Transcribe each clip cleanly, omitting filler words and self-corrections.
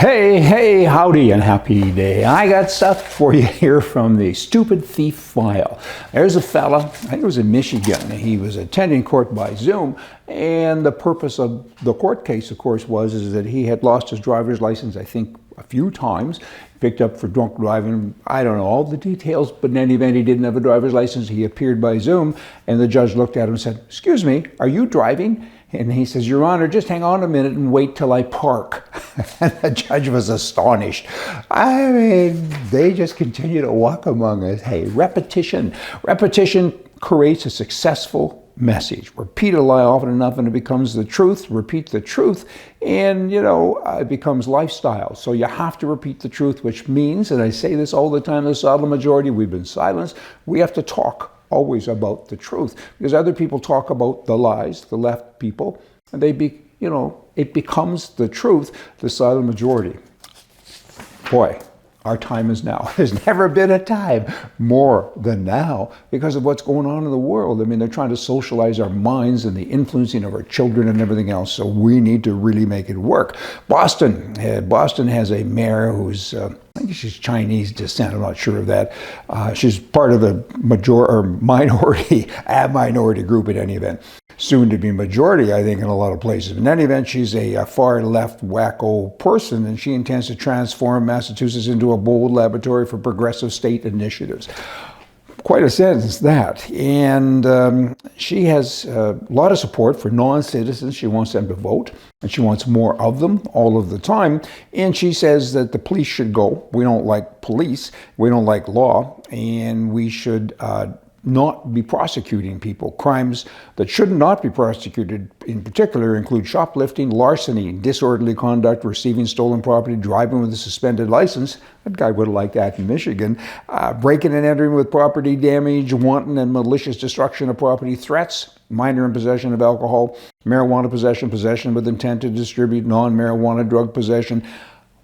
Hey, howdy and happy day. I got stuff for you here from the Stupid Thief file. There's a fella, I think it was in Michigan. He was attending court by Zoom, and the purpose of the court case, of course, was that he had lost his driver's license, I think, a few times, picked up for drunk driving. I don't know all the details, but in any event, he didn't have a driver's license. He appeared by Zoom, and the judge looked at him and said, "Excuse me, are you driving?" And he says, "Your Honor, just hang on a minute and wait till I park." And the judge was astonished. I mean, they just continue to walk among us. Hey, repetition creates a successful message. Repeat a lie often enough and it becomes the truth. Repeat the truth and, it becomes lifestyle. So you have to repeat the truth, which means, and I say this all the time, the silent majority, we've been silenced. We have to talk always about the truth, because other people talk about the lies, the left people, and it becomes the truth, the silent majority. Boy, our time is now. There's never been a time more than now because of what's going on in the world. I mean, they're trying to socialize our minds and the influencing of our children and everything else. So we need to really make it work. Boston has a mayor who's, I think she's Chinese descent. I'm not sure of that. She's part of the minority group in any event. Soon to be majority, I think, in a lot of places. In any event, she's a far left wacko person, and she intends to transform Massachusetts into a bold laboratory for progressive state initiatives. Quite a sentence, that. And she has a lot of support for non-citizens. She wants them to vote, and she wants more of them all of the time. And she says that the police should go. We don't like police. We don't like law. And we should not be prosecuting people. Crimes that should not be prosecuted in particular include shoplifting, larceny, disorderly conduct, receiving stolen property, driving with a suspended license. That guy would have liked that in Michigan. Breaking and entering with property damage, wanton and malicious destruction of property, threats, minor in possession of alcohol, marijuana possession with intent to distribute, non-marijuana drug possession.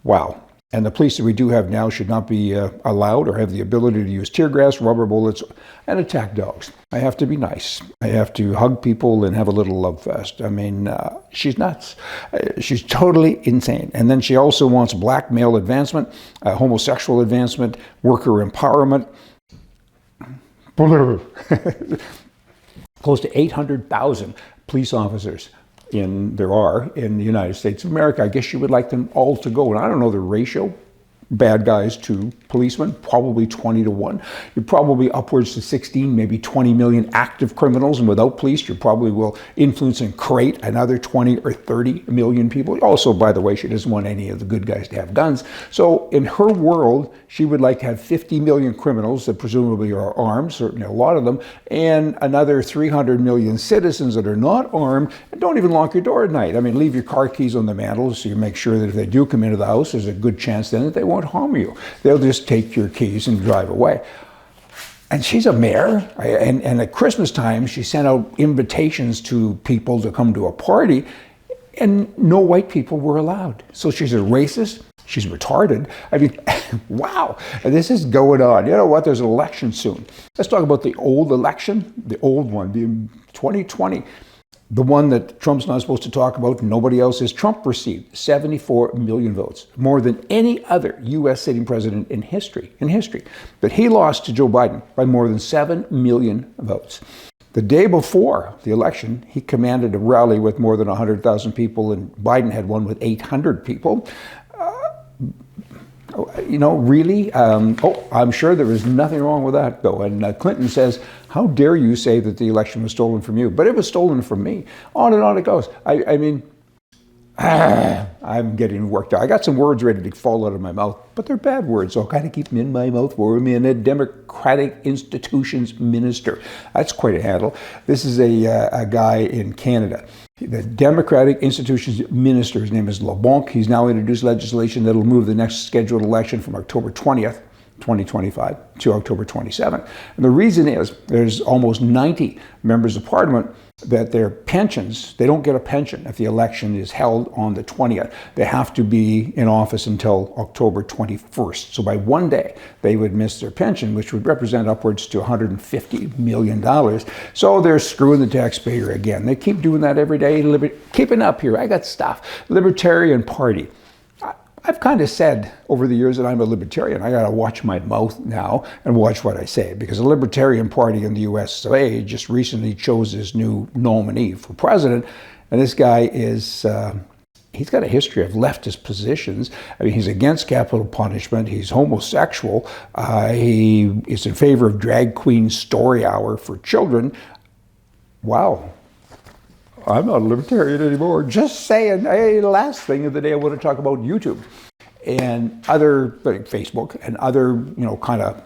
Wow. And the police that we do have now should not be allowed or have the ability to use tear gas, rubber bullets, and attack dogs. I have to be nice. I have to hug people and have a little love fest. I mean, she's nuts. She's totally insane. And then she also wants black male advancement, homosexual advancement, worker empowerment. Close to 800,000 police officers there are in the United States of America. I guess you would like them all to go. And I don't know the ratio, bad guys to policemen, probably 20 to 1. You're probably upwards to 16, maybe 20 million active criminals. And without police, you probably will influence and create another 20 or 30 million people. Also, by the way, she doesn't want any of the good guys to have guns. So in her world, she would like to have 50 million criminals that presumably are armed, certainly a lot of them, and another 300 million citizens that are not armed and don't even lock your door at night. I mean, leave your car keys on the mantle so you make sure that if they do come into the house, there's a good chance then that they won't harm you. They'll just take your keys and drive away. And she's a mayor, and at Christmas time, she sent out invitations to people to come to a party, and no white people were allowed. So she's a racist. She's retarded. I mean, wow, and this is going on. You know what? There's an election soon. Let's talk about the old election, the old one, the 2020. The one that Trump's not supposed to talk about, nobody else is. Trump received 74 million votes, more than any other U.S. sitting president in history. But he lost to Joe Biden by more than 7 million votes. The day before the election, he commanded a rally with more than 100,000 people, and Biden had one with 800 people. Really? I'm sure there was nothing wrong with that, though. And Clinton says, "How dare you say that the election was stolen from you?" But it was stolen from me. On and on it goes. I'm getting worked out. I got some words ready to fall out of my mouth, but they're bad words, so I'll kind of keep them in my mouth for me. And a Democratic Institutions Minister. That's quite a handle. This is a guy in Canada. The Democratic Institutions Minister, his name is LeBlanc. He's now introduced legislation that will move the next scheduled election from October 20th, 2025 to October 27th. And the reason is there's almost 90 members of parliament that their pensions, they don't get a pension if the election is held on the 20th. They have to be in office until October 21st. So by one day, they would miss their pension, which would represent upwards to $150 million. So they're screwing the taxpayer again. They keep doing that every day. Keeping up here, I got stuff. Libertarian Party. I've kind of said over the years that I'm a libertarian. I got to watch my mouth now and watch what I say, because the Libertarian Party in the USA just recently chose his new nominee for president, and this guy is, he's got a history of leftist positions. I mean, he's against capital punishment. He's homosexual. He is in favor of drag queen story hour for children. Wow. I'm not a libertarian anymore. Just saying. Hey, last thing of the day, I want to talk about YouTube and other, like Facebook and other, kind of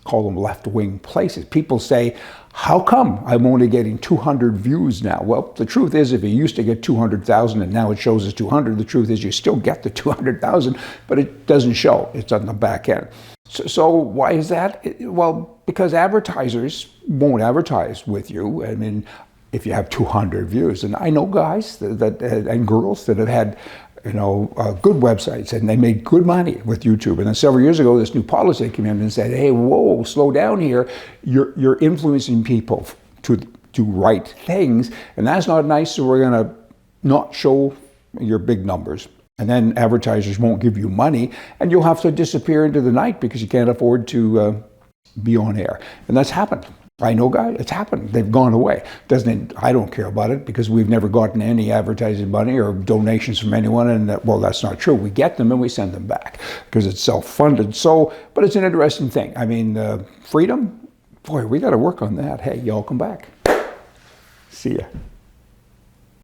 call them left-wing places. People say, how come I'm only getting 200 views now? Well, the truth is, if you used to get 200,000 and now it shows as 200, the truth is you still get the 200,000, but it doesn't show. It's on the back end. So why is that? Well, because advertisers won't advertise with you. I mean, if you have 200 views. And I know guys and girls that have had, good websites, and they made good money with YouTube. And then several years ago, this new policy came in and said, hey, whoa, slow down here. You're influencing people to do right things, and that's not nice, so we're gonna not show your big numbers. And then advertisers won't give you money, and you'll have to disappear into the night because you can't afford to be on air. And that's happened. I know, guys, it's happened. They've gone away. I don't care about it because we've never gotten any advertising money or donations from anyone. And well, that's not true. We get them and we send them back because it's self-funded. But it's an interesting thing. I mean, freedom, boy, we got to work on that. Hey, y'all come back. See ya.